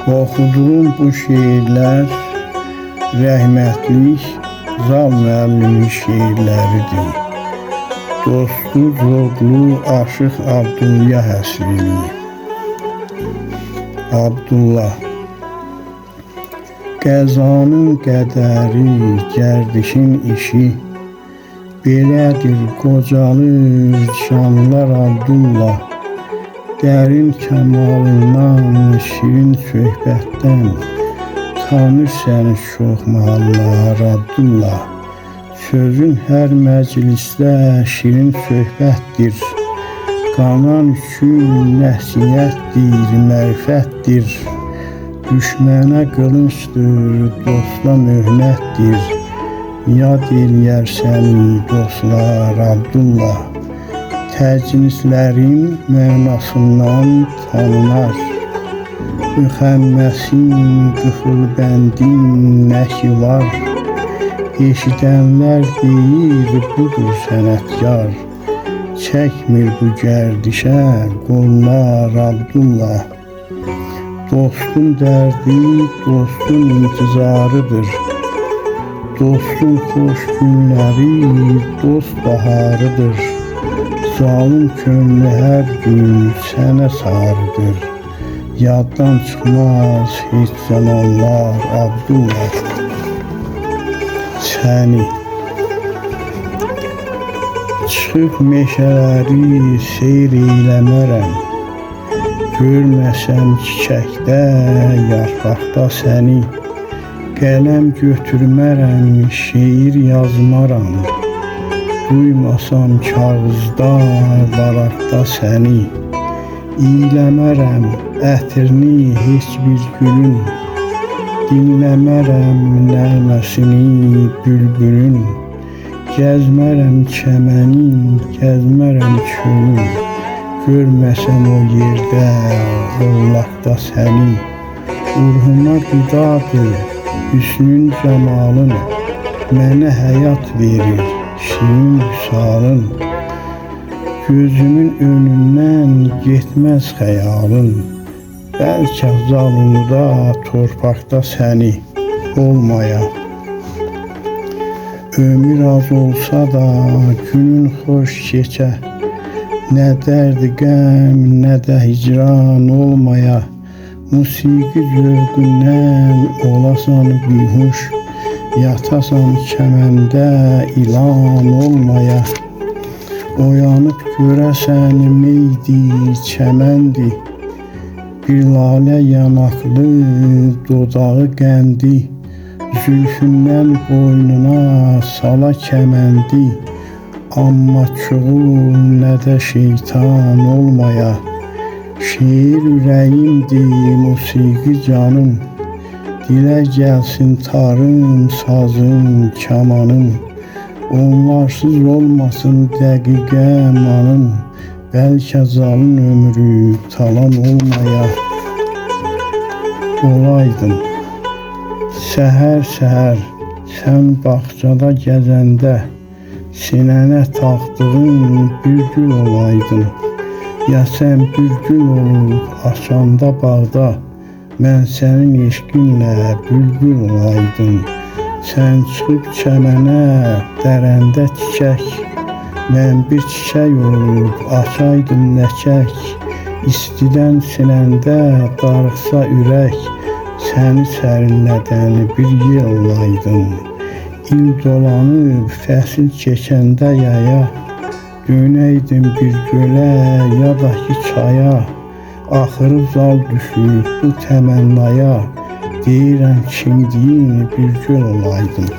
Oxuduğum bu şeirlər rəhmətlik Zal müəllimin şeirləridir. Dostu Zorlu Aşıq Abdulla həsrini. Abdullah. Qəzanın qədəri, gərdişin işi, belədir qocalır şanlar Abdullah. Dərin kəmalından, şirin söhbətdən tanır səni çox mahallar Abdullah. Sözün hər məclisdə şirin söhbətdir. Qanan üçün nəsiyyətdir, mərifətdir. Düşmənə qılıncdır, dosta möhnətdir. Yad eləyər səni dostlar Abdullah. Təcnislərin mənasından tanınar. Müxəmməsin, qıfılbəndin nəki var. Eşidənlər deyir, budur sənətkar. Çəkmir bu gərdişə qollar Abdullah. Dostun dərdi, dostun intizarıdır. Dostun xoş günləri, dost baharıdır. Zalım könlü hər gün sənə sarıdır. Yaddan çıxmaz heç zamanlar Abdullah. Səni çıxıb meşələri seyr eyləmərəm. Görməsəm çiçəkdə, yarpaqda səni. Qələm götürmərəm, şeir yazmaram. Duymasam kağızda, varaqda səni. İyləmərəm ətrini heç bir gülün. Dinləmərəm nəğməsini bülbülün. Gəzmərəm çəmənin, gəzmərəm çölün. Görməsəm o yerdə, ollaqda səni. Ruhuma qidadır, hüsnün camalın. Mənə həyat verir, şirin vüsalın. Gözümün önündən getməz xəyalın. Bəlkə zalımda, torpaqda səni olmaya. Ömür az olsa da günün xoş keçə. Nə dərdi qəm, nə də hicran olmaya. Musiqi zövqündən olasan bihuş. Yatasan kəməndə ilan olmaya. Oyanıb görəsən meydi, çəməndi. Bir lalə yanaqlı, dodağı qəndi. Zülfündən boynuna sala kəməndi. Amma çuğul nə də şeytan olmaya. Şeir ürəyimdir, musiqi canım. Dilə gəlsin tarım, sazım, kamanım. Onlarsız olmasın dəqiqəm anım. Bəlkə zalın ömrü talan olmaya. Olaydım səhər-səhər sən bağçada gəzəndə. Sinənə taxdığın bir gül olaydın. Ya sən bir gül olub açanda bağda. Mən sənin eşqinlə bülbül olaydım. Sən çıxıb çəmənə, dərəndə çiçək. Mən bir çiçək olub açaydım ləçək. İstidən sinəndə darıxsa ürək. Səni sərinlədən bir yel olaydım. İl dolanıb fəsil keçəndə yaya. Dönəydim bir gölə ya da ki çaya. Axırı zal düşüb bu təmənnaya. Deyirəm kimdiyin bir göl olaydım.